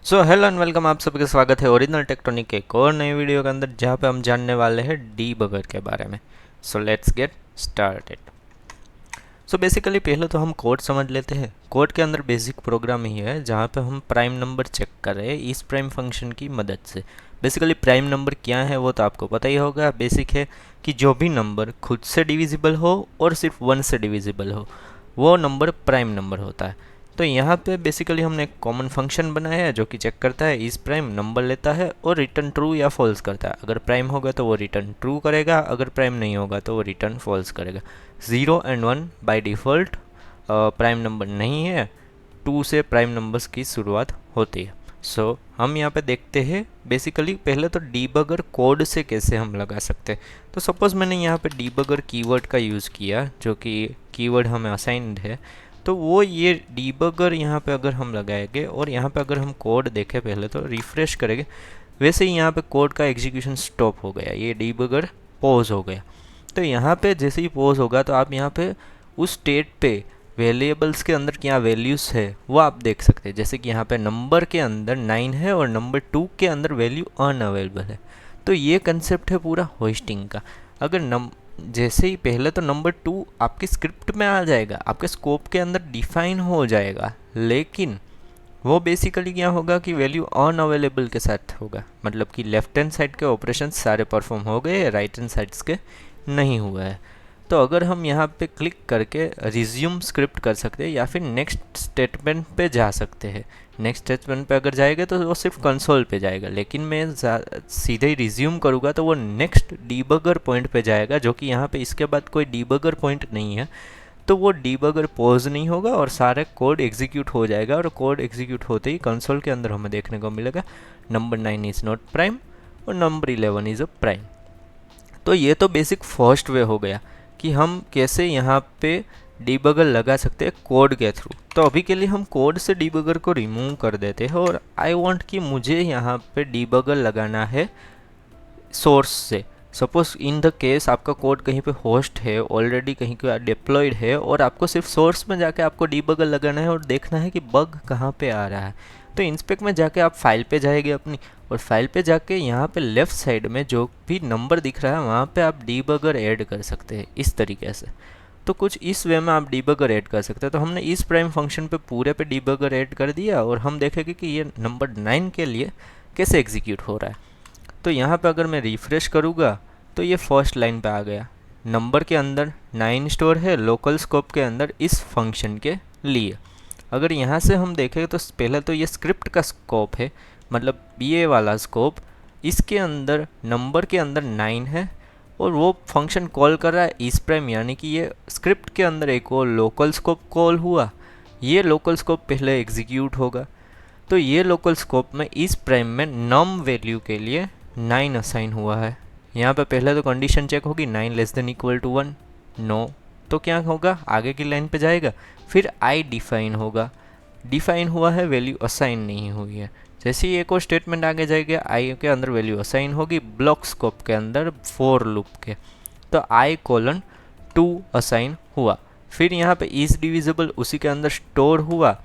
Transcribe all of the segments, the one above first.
So hello and welcome, आप सभी का स्वागत है ओरिजिनल टेक्टोनिक के एक और नए वीडियो के अंदर, जहाँ पे हम जानने वाले हैं डीबगर के बारे में। So let's get started. So basically पहले तो हम कोड समझ लेते हैं। कोड के अंदर बेसिक प्रोग्राम ही है जहाँ पे हम प्राइम नंबर चेक कर रहे हैं इस प्राइम फंक्शन की मदद से। बेसिकली प्राइम नंबर क्या है वो तो आपको पता ही होगा। बेसिक है कि जो भी नंबर खुद से डिविजिबल हो और सिर्फ 1 से डिविजिबल हो वो नंबर प्राइम नंबर होता है। तो यहाँ पे बेसिकली हमने एक कॉमन फंक्शन बनाया है जो कि चेक करता है इस प्राइम नंबर लेता है और रिटर्न ट्रू या फॉल्स करता है। अगर प्राइम होगा तो वो रिटर्न ट्रू करेगा, अगर प्राइम नहीं होगा तो वो रिटर्न फॉल्स करेगा। 0 and 1 by default prime number नहीं है, 2 से प्राइम नंबर्स की शुरुआत होती है। सो हम यहाँ पे देखते हैं बेसिकली पहले तो डीबगर कोड से कैसे हम लगा सकते हैं। तो सपोज़ मैंने यहाँ पे डीबगर कीवर्ड का यूज़ किया जो कि कीवर्ड हमें असाइंड है। तो वो ये डीबगर यहाँ पे अगर हम लगाएंगे और यहाँ पे अगर हम कोड देखें पहले तो रिफ़्रेश करेंगे, वैसे ही यहाँ पे कोड का एग्जीक्यूशन स्टॉप हो गया, ये डीबगर पॉज हो गया। तो यहाँ पे जैसे ही पॉज होगा तो आप यहाँ पे उस स्टेट पे वेरिएबल्स के अंदर क्या वैल्यूज़ है वो आप देख सकते हैं। जैसे कि यहाँ पे नंबर के अंदर 9 है और नंबर 2 के अंदर वैल्यू अनअवेलेबल है। तो ये कंसेप्ट है पूरा होस्टिंग का। अगर जैसे ही पहले तो नंबर 2 आपकी स्क्रिप्ट में आ जाएगा, आपके स्कोप के अंदर डिफाइन हो जाएगा, लेकिन वो बेसिकली क्या होगा कि वैल्यू अनअवेलेबल के साथ होगा। मतलब कि लेफ्ट हैंड साइड के ऑपरेशन सारे परफॉर्म हो गए, राइट हैंड साइड्स के नहीं हुआ है। तो अगर हम यहाँ पे क्लिक करके रिज्यूम स्क्रिप्ट कर सकते हैं या फिर नेक्स्ट स्टेटमेंट पे जा सकते हैं। नेक्स्ट स्टेटमेंट पे अगर जाएगा तो वो सिर्फ कंसोल पे जाएगा, लेकिन मैं सीधे ही रिज्यूम करूँगा तो वो नेक्स्ट डीबगर पॉइंट पे जाएगा, जो कि यहाँ पे इसके बाद कोई डीबगर पॉइंट नहीं है। तो वो डीबगर पॉज नहीं होगा और सारे कोड एग्जीक्यूट हो जाएगा, और कोड एग्जीक्यूट होते ही कंसोल के अंदर हमें देखने को मिलेगा नंबर 9 इज़ नॉट प्राइम और नंबर 11 इज़ अ प्राइम। तो ये तो बेसिक फर्स्ट वे हो गया कि हम कैसे यहाँ पे डीबगर लगा सकते हैं कोड के थ्रू। तो अभी के लिए हम कोड से डीबगर को रिमूव कर देते हैं और आई वांट कि मुझे यहाँ पे डीबगर लगाना है सोर्स से। सपोज इन द केस आपका कोड कहीं पे होस्ट है, ऑलरेडी कहीं पे डिप्लॉयड है और आपको सिर्फ सोर्स में जाके आपको डीबगर लगाना है और देखना है कि बग कहाँ पे आ रहा है। तो इंस्पेक्ट में जाके आप फाइल पे जाएंगे अपनी, और फाइल पे जाके यहाँ पे लेफ़्ट साइड में जो भी नंबर दिख रहा है वहाँ पे आप डीबगर ऐड कर सकते हैं इस तरीके से। तो कुछ इस वे में आप डीबगर ऐड कर सकते हैं। तो हमने इस प्राइम फंक्शन पे पूरे पे डीबगर ऐड कर दिया और हम देखेंगे कि ये नंबर 9 के लिए कैसे एग्जीक्यूट हो रहा है। तो यहाँ पे अगर मैं रिफ़्रेश करूँगा तो ये फर्स्ट लाइन पे आ गया। नंबर के अंदर 9 स्टोर है लोकल स्कोप के अंदर इस फंक्शन के लिए। अगर यहाँ से हम देखें तो पहले तो ये स्क्रिप्ट का स्कोप है, मतलब ये वाला स्कोप, इसके अंदर नंबर के अंदर 9 है और वो फंक्शन कॉल कर रहा है इस प्राइम, यानी कि ये स्क्रिप्ट के अंदर एक और लोकल स्कोप कॉल हुआ। ये लोकल स्कोप पहले एग्जीक्यूट होगा। तो ये लोकल स्कोप में इस प्राइम में नम वैल्यू के लिए 9 असाइन हुआ है। यहाँ पे पहले तो कंडीशन चेक होगी 9 less than equal to 1, no. तो क्या होगा, आगे की लाइन पे जाएगा, फिर आई डिफाइन होगा। डिफाइन हुआ है, वैल्यू असाइन नहीं हुई है। जैसे ही एक और स्टेटमेंट आगे जाएगा आई के अंदर वैल्यू असाइन होगी ब्लॉक स्कोप के अंदर फॉर लूप के। तो i:2 असाइन हुआ। फिर यहाँ पे इज डिविजिबल उसी के अंदर स्टोर हुआ।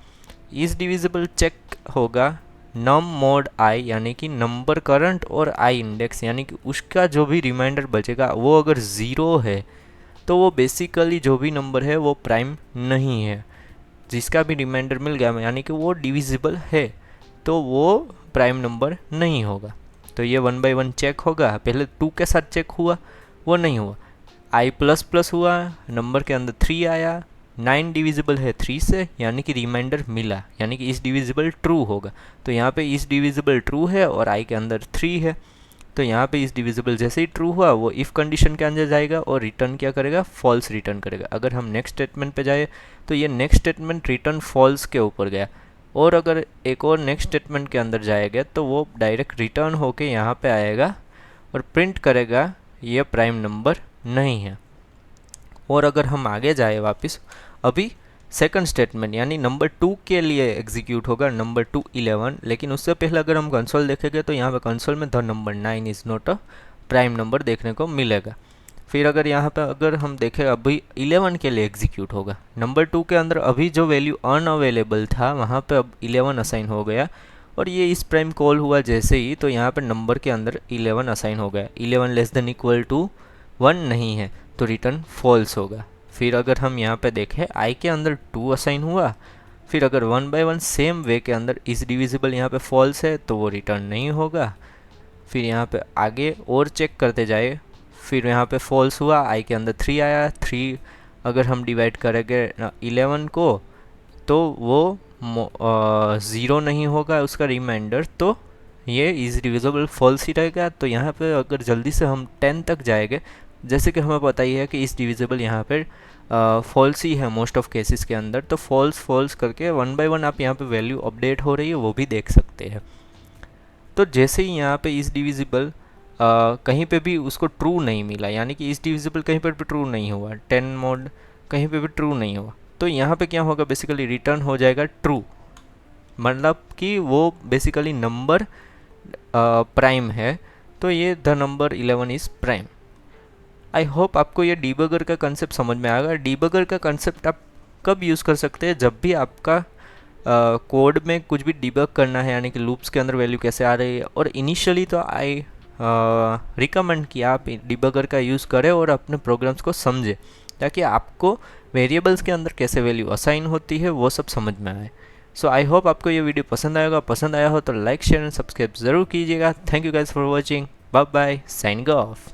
इज डिविजिबल चेक होगा नम मोड आई, यानी कि नंबर करंट और आई इंडेक्स, यानी कि उसका जो भी रिमाइंडर बचेगा वो अगर 0 है तो वो बेसिकली जो भी नंबर है वो प्राइम नहीं है। जिसका भी रिमाइंडर मिल गया यानी कि वो डिविजिबल है, तो वो प्राइम नंबर नहीं होगा। तो ये 1 बाय 1 चेक होगा। पहले 2 के साथ चेक हुआ, वो नहीं हुआ। आई प्लस प्लस हुआ, नंबर के अंदर 3 आया, 9 डिविजिबल है 3 से, यानी कि रिमाइंडर मिला, यानी कि इस डिविजिबल ट्रू होगा। तो यहाँ पे इस डिविजिबल ट्रू है और आई के अंदर 3 है। तो यहाँ पे इस डिविजिबल जैसे ही ट्रू हुआ वो इफ़ कंडीशन के अंदर जाएगा और रिटर्न क्या करेगा, फॉल्स रिटर्न करेगा। अगर हम नेक्स्ट स्टेटमेंट पे जाए तो ये नेक्स्ट स्टेटमेंट रिटर्न फॉल्स के ऊपर गया, और अगर एक और नेक्स्ट स्टेटमेंट के अंदर जाएगा तो वो डायरेक्ट रिटर्न होके यहाँ पे आएगा और प्रिंट करेगा ये प्राइम नंबर नहीं है। और अगर हम आगे जाए वापस, अभी सेकंड स्टेटमेंट यानी नंबर 2 के लिए एग्जीक्यूट होगा नंबर 2 11, लेकिन उससे पहले अगर हम कंसोल देखेंगे तो यहाँ पे कंसोल में the number 9 is not a prime number देखने को मिलेगा। फिर अगर यहाँ पे अगर हम देखें अभी 11 के लिए एग्जीक्यूट होगा। नंबर 2 के अंदर अभी जो वैल्यू अनअवेलेबल था वहाँ पे अब 11 असाइन हो गया और ये इस प्राइम कॉल हुआ जैसे ही, तो यहाँ पर नंबर के अंदर 11 असाइन हो गया, 11 लेस देन इक्वल टू 1 नहीं है तो रिटर्न फॉल्स होगा। फिर अगर हम यहाँ पे देखें आई के अंदर 2 असाइन हुआ, फिर अगर 1 बाय 1 सेम वे के अंदर इज डिविजिबल यहाँ पे फॉल्स है तो वो रिटर्न नहीं होगा। फिर यहाँ पे आगे और चेक करते जाए, फिर यहाँ पे फॉल्स हुआ, आई के अंदर 3 आया, 3 अगर हम डिवाइड करेंगे 11 को तो वो 0 नहीं होगा उसका रिमाइंडर, तो ये इज डिविजिबल फॉल्स ही रहेगा। तो यहाँ पे अगर जल्दी से हम 10 तक जाएंगे, जैसे कि हमें पता ही है कि इज डिविजिबल यहाँ पर फॉल्स ही है मोस्ट ऑफ केसेस के अंदर, तो फॉल्स फॉल्स करके 1 बाय 1 आप यहाँ पे वैल्यू अपडेट हो रही है वो भी देख सकते हैं। तो जैसे ही यहाँ पे इज डिविजिबल कहीं पे भी उसको ट्रू नहीं मिला, यानी कि इज डिविजिबल कहीं पर भी ट्रू नहीं हुआ, 10 मोड कहीं पे भी ट्रू नहीं हुआ, तो यहाँ पे क्या होगा, बेसिकली रिटर्न हो जाएगा ट्रू, मतलब कि वो बेसिकली नंबर प्राइम है, तो ये the number 11 is prime. I hope आपको ये डीबगर का कंसेप्ट समझ में आएगा। डीबगर का कंसेप्ट आप कब यूज़ कर सकते हैं, जब भी आपका कोड में कुछ भी डिबग करना है, यानी कि लूप्स के अंदर वैल्यू कैसे आ रही है। और इनिशियली तो आई रिकमेंड कि आप डिबगर का यूज़ करें और अपने प्रोग्राम्स को समझें, ताकि आपको वेरिएबल्स के अंदर कैसे वैल्यू असाइन होती है वो सब समझ में आए। सो आई होप आपको ये वीडियो पसंद आएगा, पसंद आया हो तो लाइक शेयर एंड सब्सक्राइब ज़रूर कीजिएगा। Thank you guys for watching, bye bye, signing of.